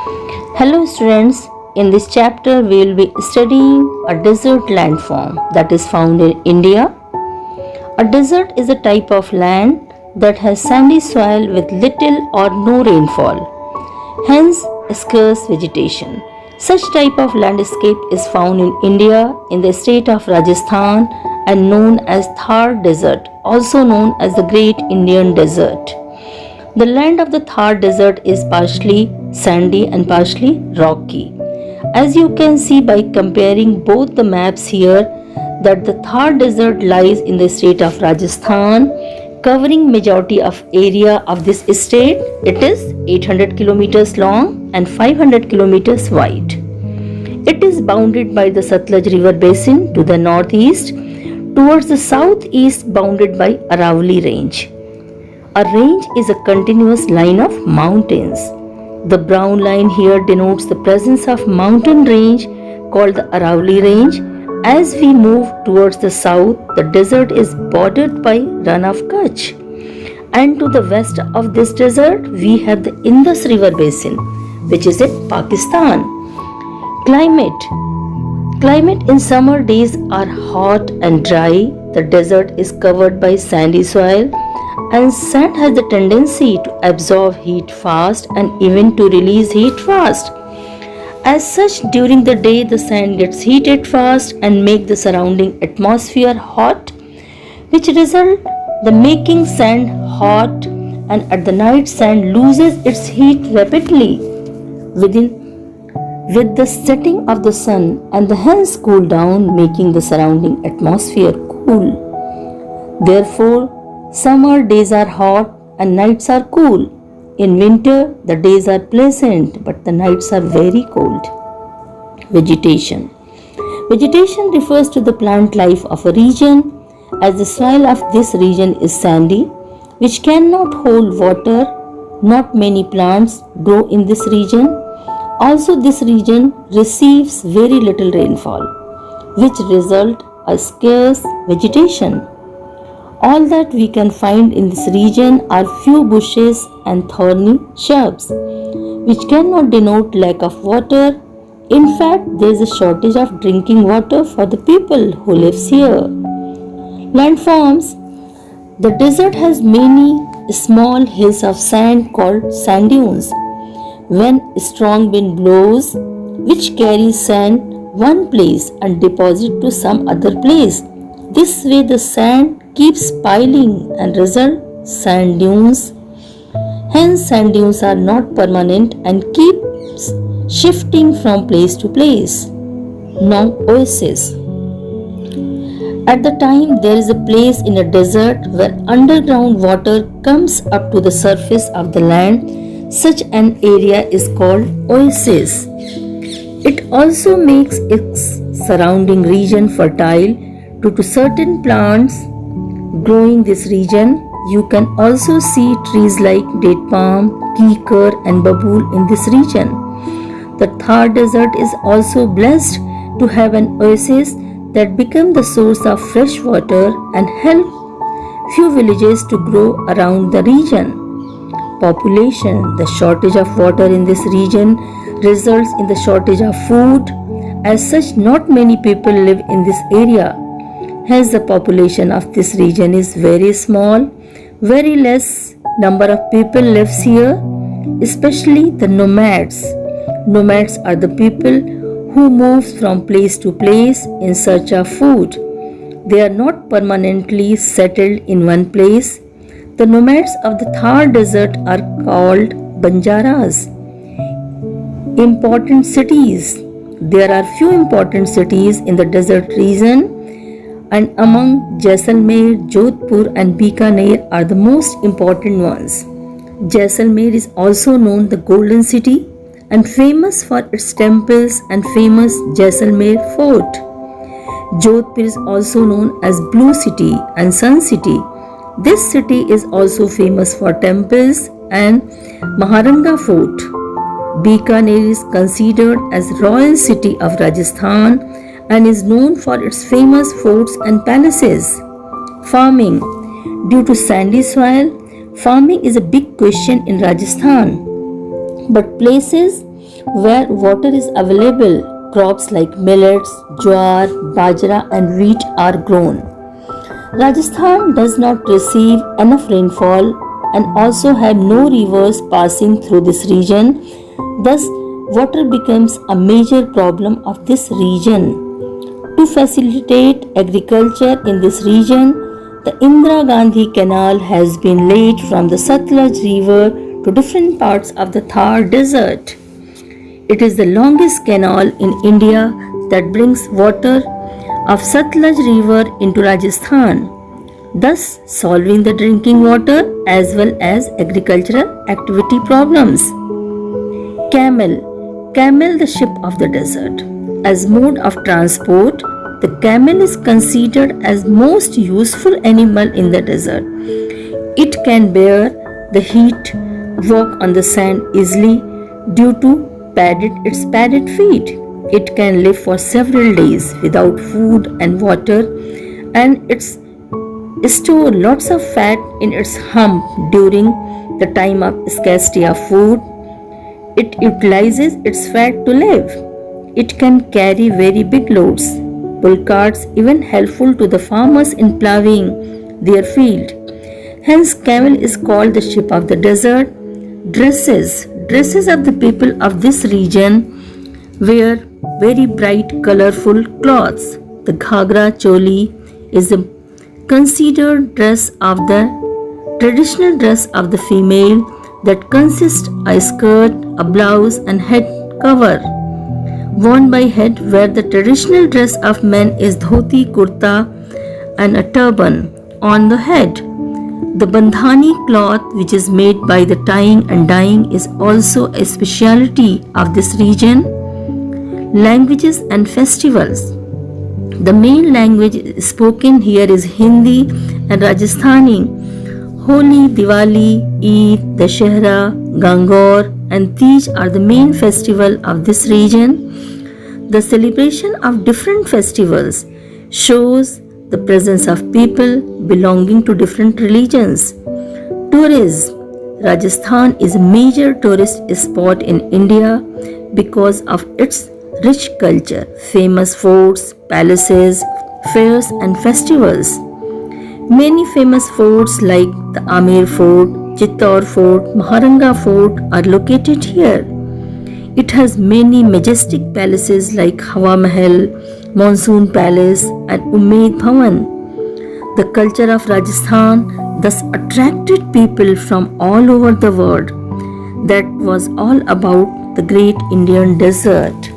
Hello students, in this chapter we will be studying a desert landform that is found in India. A desert is a type of land that has sandy soil with little or no rainfall, hence scarce vegetation. Such type of landscape is found in India in the state of Rajasthan and known as Thar Desert, also known as the Great Indian Desert. The land of the Thar Desert is partially sandy and partially rocky. As you can see by comparing both the maps here, that the Thar Desert lies in the state of Rajasthan, covering majority of area of this state. It is 800 kilometers long and 500 kilometers wide. It is bounded by the Satluj River basin to the northeast, towards the southeast bounded by Aravalli Range. A range is a continuous line of mountains. The brown line here denotes the presence of mountain range called the Aravalli Range. As we move towards the south, the desert is bordered by Rann of Kutch. And to the west of this desert, we have the Indus River basin, which is in Pakistan. Climate in summer days are hot and dry. The desert is covered by sandy soil, and sand has the tendency to absorb heat fast and even to release heat fast. As such, during the day the sand gets heated fast and make the surrounding atmosphere hot, which result the making sand hot, and at the night sand loses its heat rapidly with the setting of the sun, and hence cool down, making the surrounding atmosphere cool. Therefore, summer days are hot and nights are cool. In winter, the days are pleasant but the nights are very cold. Vegetation refers to the plant life of a region, as the soil of this region is sandy, which cannot hold water. Not many plants grow in this region. Also, this region receives very little rainfall, which result a scarce vegetation. All that we can find in this region are few bushes and thorny shrubs, which cannot denote lack of water. In fact, there is a shortage of drinking water for the people who lives here. Landforms. The desert has many small hills of sand called sand dunes. When strong wind blows, which carries sand one place and deposit to some other place, this way the sand keeps piling and result sand dunes. Hence, sand dunes are not permanent and keeps shifting from place to place. Now, oasis. At the time, there is a place in a desert where underground water comes up to the surface of the land. Such an area is called oasis. It also makes its surrounding region fertile due to certain plants growing this region. You can also see trees like date palm, kikar and babool in this region. The Thar Desert is also blessed to have an oasis that become the source of fresh water and help few villages to grow around the region. Population. The shortage of water in this region results in the shortage of food. As such, not many people live in this area. Hence, the population of this region is very small. Very less number of people lives here, especially the nomads. Nomads are the people who move from place to place in search of food. They are not permanently settled in one place. The nomads of the Thar Desert are called Banjaras. Important cities. There are few important cities in the desert region, and among Jaisalmer, Jodhpur and Bikaner are the most important ones. Jaisalmer is also known the Golden City and famous for its temples and famous Jaisalmer Fort. Jodhpur is also known as Blue City and Sun City. This city is also famous for temples and Maharanga Fort. Bikaner is considered as royal city of Rajasthan and is known for its famous forts and palaces. Farming. Due to sandy soil, farming is a big question in Rajasthan. But places where water is available, crops like millets, jowar, bajra, and wheat are grown. Rajasthan does not receive enough rainfall and also have no rivers passing through this region. Thus, water becomes a major problem of this region. To facilitate agriculture in this region, the Indira Gandhi Canal has been laid from the Satluj River to different parts of the Thar Desert. It is the longest canal in India that brings water of Satluj River into Rajasthan, thus solving the drinking water as well as agricultural activity problems. Camel, the ship of the desert. As mode of transport, the camel is considered as most useful animal in the desert. It can bear the heat, walk on the sand easily due to its padded feet. It can live for several days without food and water, and it's store lots of fat in its hump during the time of scarcity of food. It utilizes its fat to live. It can carry very big loads. Bull carts even helpful to the farmers in plowing their field. Hence, camel is called the ship of the desert. Dresses of the people of this region wear very bright, colorful clothes. The ghagra choli is the considered traditional dress of the female that consists a skirt, a blouse, and head cover worn by head, where the traditional dress of men is dhoti, kurta, and a turban on the head. The bandhani cloth, which is made by the tying and dyeing, is also a specialty of this region. Languages and festivals. The main language spoken here is Hindi and Rajasthani. Holi, Diwali, Eid, Dashehra, Gangor, and Tej are the main festival of this region. The celebration of different festivals shows the presence of people belonging to different religions. Tourism. Rajasthan is a major tourist spot in India because of its rich culture, famous forts, palaces, fairs, and festivals. Many famous forts like the Amer Fort, Chittor Fort, Maharanga Fort are located here. It has many majestic palaces like Hawa Mahal, Monsoon Palace, and Umaid Bhawan. The culture of Rajasthan thus attracted people from all over the world. That was all about the great Indian desert.